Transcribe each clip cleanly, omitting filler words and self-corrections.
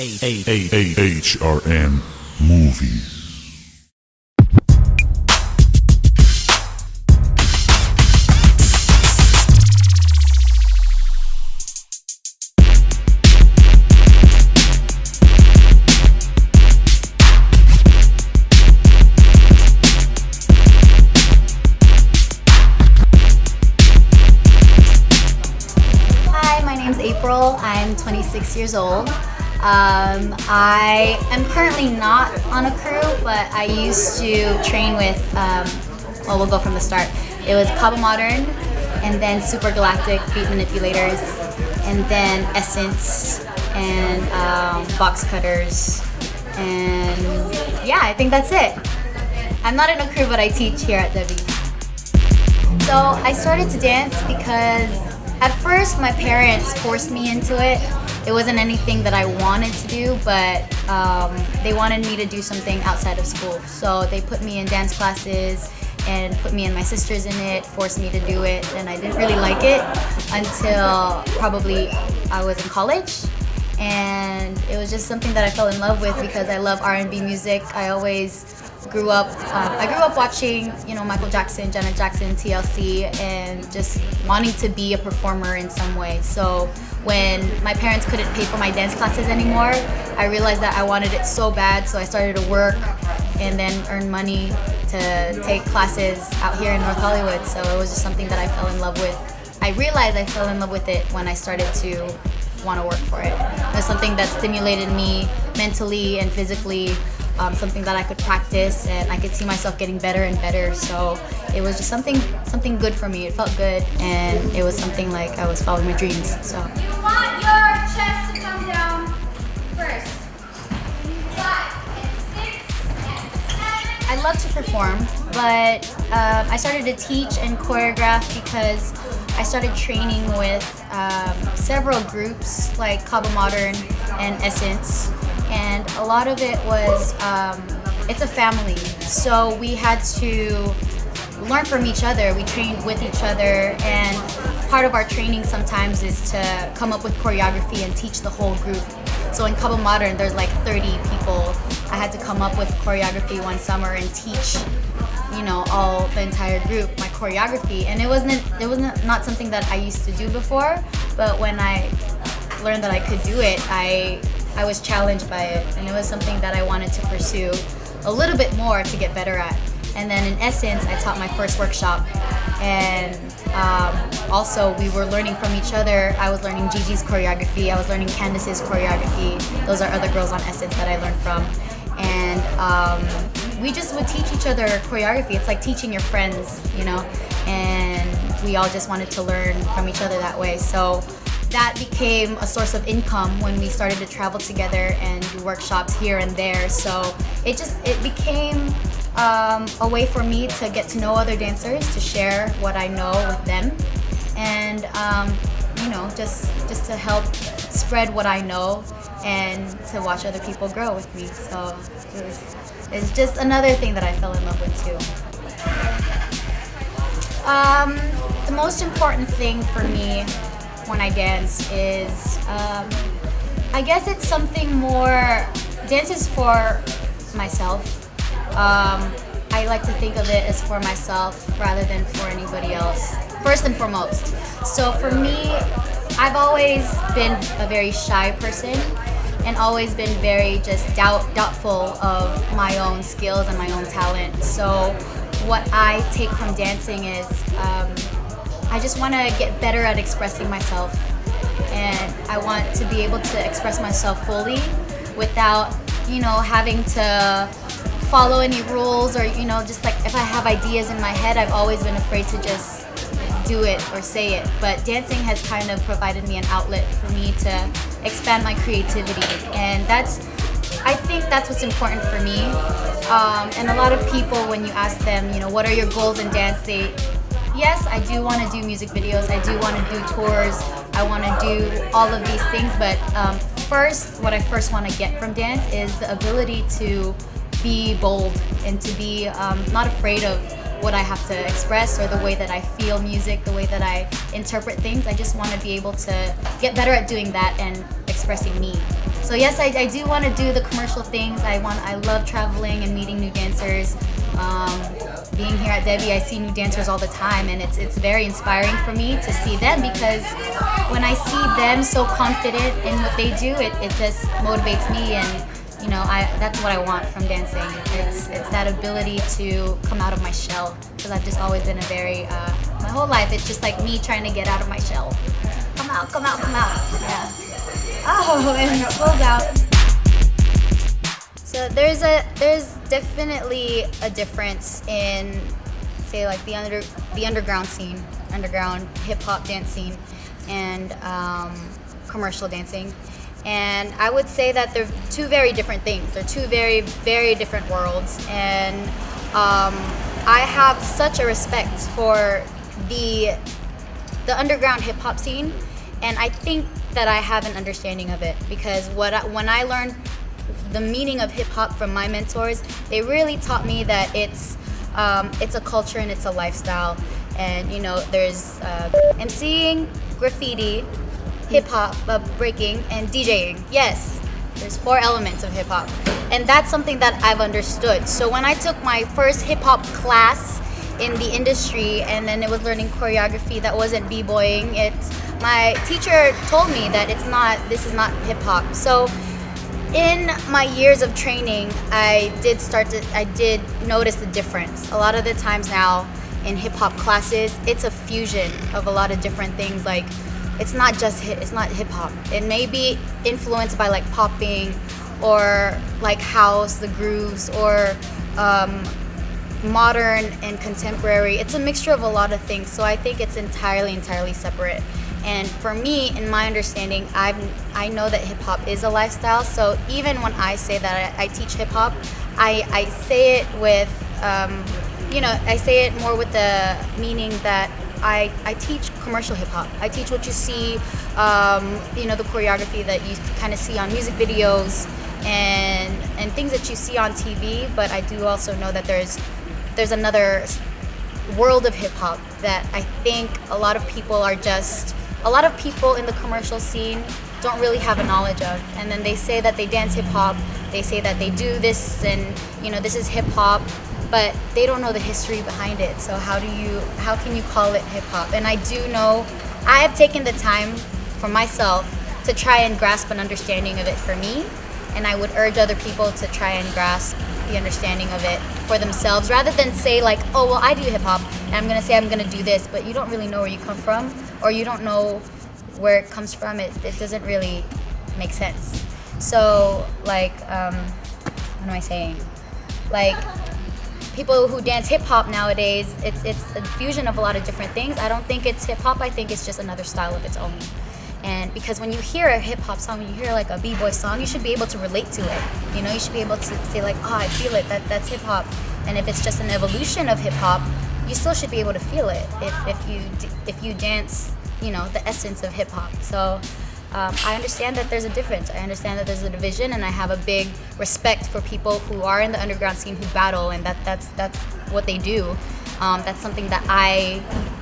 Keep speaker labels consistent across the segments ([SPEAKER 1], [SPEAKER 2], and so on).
[SPEAKER 1] HRN Movies.
[SPEAKER 2] April. I'm 26 years old. I am currently not on a crew, but I used to train with, well, we'll go from the start. It was Cabo Modern, and then Super Galactic Beat Manipulators, and then Essence, and Box Cutters, and yeah, I think that's it. I'm not in a crew, but I teach here at Debbie. So I started to dance because at first, my parents forced me into it. It wasn't anything that I wanted to do, but they wanted me to do something outside of school. So they put me in dance classes and put me and my sisters in it, forced me to do it, and I didn't really like it until probably I was in college. And it was just something that I fell in love with because I love R&B music. I grew up watching, Michael Jackson, Janet Jackson, TLC, and just wanting to be a performer in some way. So when my parents couldn't pay for my dance classes anymore, I realized that I wanted it so bad, so I started to work and then earn money to take classes out here in North Hollywood. So it was just something that I fell in love with. I realized I fell in love with it when I started to want to work for it. It was something that stimulated me mentally and physically. Something that I could practice, and I could see myself getting better and better. So it was just something good for me. It felt good, and it was something like I was following my dreams. So
[SPEAKER 3] you want your chest to come down first. 5 and 6 and 7.
[SPEAKER 2] I love to perform, but I started to teach and choreograph because I started training with several groups like Cabo Modern and Essence. And a lot of it was, it's a family. So we had to learn from each other. We trained with each other, and part of our training sometimes is to come up with choreography and teach the whole group. So in Cabo Modern, there's like 30 people. I had to come up with choreography one summer and teach, all the entire group my choreography. And it wasn't not something that I used to do before, but when I learned that I could do it, I was challenged by it, and it was something that I wanted to pursue a little bit more to get better at. And then in Essence, I taught my first workshop, and also we were learning from each other. I was learning Gigi's choreography, I was learning Candace's choreography. Those are other girls on Essence that I learned from. And we just would teach each other choreography. It's like teaching your friends, and we all just wanted to learn from each other that way. So that became a source of income when we started to travel together and do workshops here and there. So it became a way for me to get to know other dancers, to share what I know with them, and just to help spread what I know and to watch other people grow with me. So it's just another thing that I fell in love with too. The most important thing for me when I dance is, I guess it's something more. Dance is for myself. I like to think of it as for myself rather than for anybody else, first and foremost. So for me, I've always been a very shy person and always been very just doubtful of my own skills and my own talent. So what I take from dancing is, I just want to get better at expressing myself, and I want to be able to express myself fully without, having to follow any rules or, just like if I have ideas in my head, I've always been afraid to just do it or say it. But dancing has kind of provided me an outlet for me to expand my creativity, and I think that's what's important for me. And a lot of people, when you ask them, what are your goals in dance, yes, I do want to do music videos, I do want to do tours, I want to do all of these things, but what I first want to get from dance is the ability to be bold and to be not afraid of what I have to express or the way that I feel music, the way that I interpret things. I just want to be able to get better at doing that and expressing me. So yes, I do want to do the commercial things. I love traveling and meeting new dancers. Being here at Debbie, I see new dancers all the time, and it's very inspiring for me to see them, because when I see them so confident in what they do, it just motivates me, and you know, that's what I want from dancing. It's that ability to come out of my shell, because I've just always been a very my whole life it's just like me trying to get out of my shell. Come out, come out, come out. Yeah. Oh, and it pulls out. So there's definitely a difference in, say, like the underground scene, underground hip hop dance scene, and commercial dancing. And I would say that they're two very different things. They're two very, very different worlds. And I have such a respect for the underground hip hop scene, and I think that I have an understanding of it, because when I learned the meaning of hip hop from my mentors, they really taught me that it's a culture and it's a lifestyle. And you know, there's MCing, graffiti, hip hop, breaking, and DJing. Yes, there's 4 elements of hip hop, and that's something that I've understood. So when I took my first hip hop class in the industry, and then it was learning choreography that wasn't b-boying, my teacher told me that this is not hip hop. So in my years of training, I did notice the difference. A lot of the times now in hip hop classes, it's a fusion of a lot of different things. Like, it's not hip hop. It may be influenced by like popping, or like house, the grooves, or modern and contemporary. It's a mixture of a lot of things. So I think it's entirely separate. And for me, in my understanding, I know that hip hop is a lifestyle. So even when I say that I teach hip hop, I say it with, I say it more with the meaning that I teach commercial hip hop. I teach what you see, the choreography that you kind of see on music videos and things that you see on TV. But I do also know that there's another world of hip hop that I think a lot of people in the commercial scene don't really have a knowledge of. And then they say that they dance hip hop, they say that they do this, and this is hip hop, but they don't know the history behind it. So how can you call it hip hop? And I do know I have taken the time for myself to try and grasp an understanding of it for me, and I would urge other people to try and grasp the understanding of it for themselves, rather than say like, oh well, I do hip hop and I'm gonna say I'm gonna do this, but you don't really know where you come from, or you don't know where it comes from. It doesn't really make sense. So like, what am I saying? Like, people who dance hip hop nowadays, it's a fusion of a lot of different things. I don't think it's hip hop. I think it's just another style of its own. And because when you hear a hip hop song, when you hear like a b-boy song, you should be able to relate to it. You should be able to say like, oh, I feel it. That's hip hop. And if it's just an evolution of hip hop, you still should be able to feel it if you dance, the essence of hip hop. So I understand that there's a difference. I understand that there's a division, and I have a big respect for people who are in the underground scene who battle, and that's what they do. That's something that I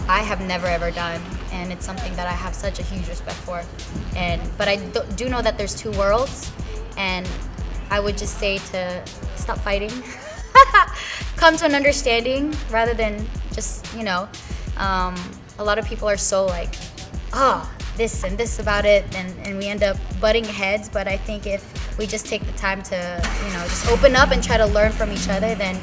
[SPEAKER 2] have never ever done, and it's something that I have such a huge respect for. But I do know that there's two worlds, and I would just say to stop fighting, come to an understanding rather than just a lot of people are so like, this and this about it, and we end up butting heads. But I think if we just take the time to just open up and try to learn from each other, then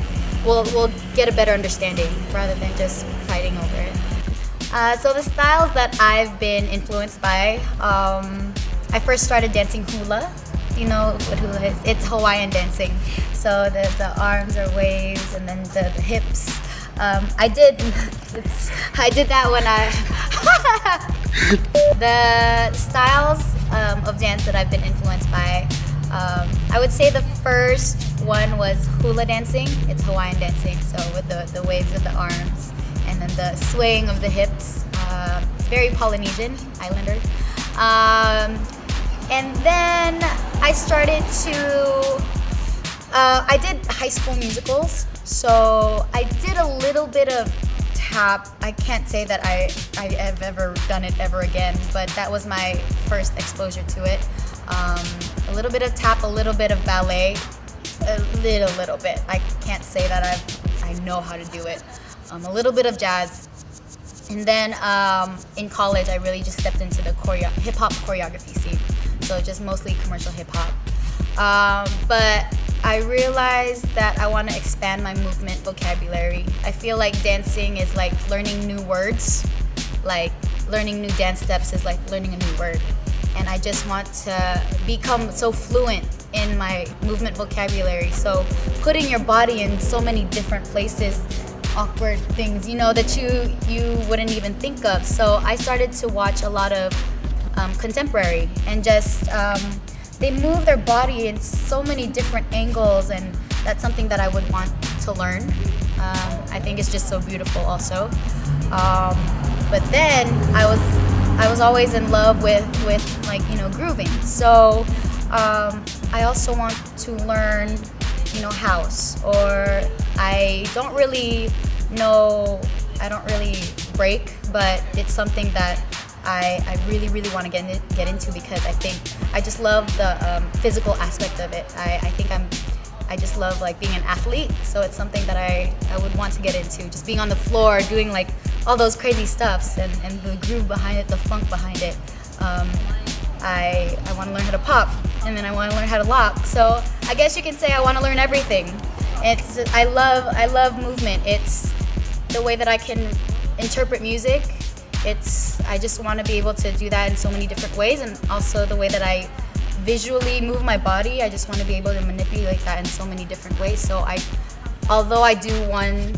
[SPEAKER 2] we'll get a better understanding rather than just fighting over it. So the styles that I've been influenced by, I first started dancing hula. You know what hula is? It's Hawaiian dancing. So the arms are waves, and then the hips. I did that when the styles of dance that I've been influenced by, I would say the first one was hula dancing. It's Hawaiian dancing, so with the waves of the arms and then the swaying of the hips. Very Polynesian, Islander. And then I started to, I did high school musicals, so I did a little bit of tap. I can't say that I have ever done it ever again, but that was my first exposure to it. A little bit of tap, a little bit of ballet, a little bit. I can't say that I know how to do it. A little bit of jazz. And then in college, I really just stepped into the hip-hop choreography scene. So just mostly commercial hip-hop. But I realized that I want to expand my movement vocabulary. I feel like dancing is like learning new words. Like learning new dance steps is like learning a new word. And I just want to become so fluent in my movement vocabulary. So putting your body in so many different places, awkward things, that you wouldn't even think of. So I started to watch a lot of contemporary and just they move their body in so many different angles, and that's something that I would want to learn. I think it's just so beautiful also. But then I was always in love with like grooving. So I also want to learn house, or I don't really break, but it's something that I really want to get into, because I think I just love the physical aspect of it. I just love like being an athlete, so it's something that I would want to get into, just being on the floor doing like all those crazy stuffs and the groove behind it, the funk behind it. I want to learn how to pop, and then I want to learn how to lock. So I guess you can say I want to learn everything. I love movement. It's the way that I can interpret music. I just want to be able to do that in so many different ways, and also the way that I visually move my body. I just want to be able to manipulate that in so many different ways. So although I do one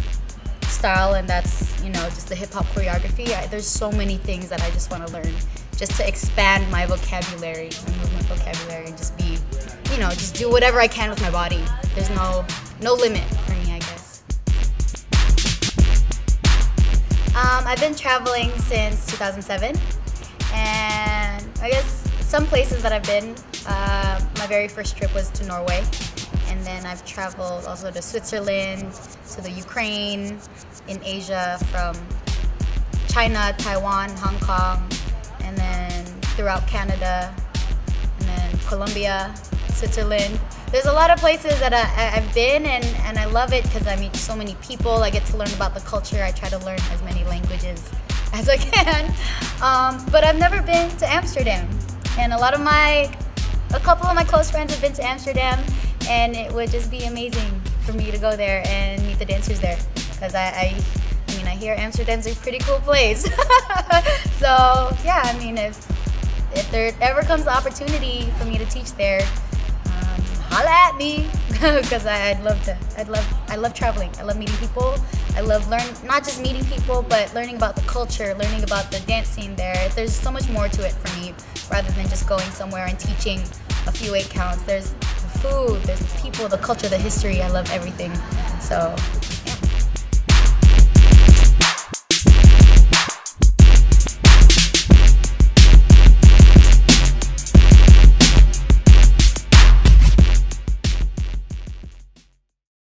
[SPEAKER 2] style, and that's just the hip hop choreography, there's so many things that I just want to learn, just to expand my vocabulary, my movement vocabulary, and just be, just do whatever I can with my body. There's no limit for me, I guess. I've been traveling since 2007, and I guess some places that I've been, my very first trip was to Norway, and then I've traveled also to Switzerland, to the Ukraine, in Asia from China, Taiwan, Hong Kong, and then throughout Canada, and then Colombia, Switzerland. There's a lot of places that I've been, and I love it because I meet so many people. I get to learn about the culture. I try to learn as many languages as I can. But I've never been to Amsterdam, and a couple of my close friends have been to Amsterdam, and it would just be amazing for me to go there and meet the dancers there, because I hear Amsterdam's a pretty cool place. So yeah, if there ever comes the opportunity for me to teach there, holla at me, because I love traveling. I love meeting people. I love not just meeting people, but learning about the culture, learning about the dance scene there. There's so much more to it for me, rather than just going somewhere and teaching a few 8 counts. There's the food, there's the people, the culture, the history. I love everything. So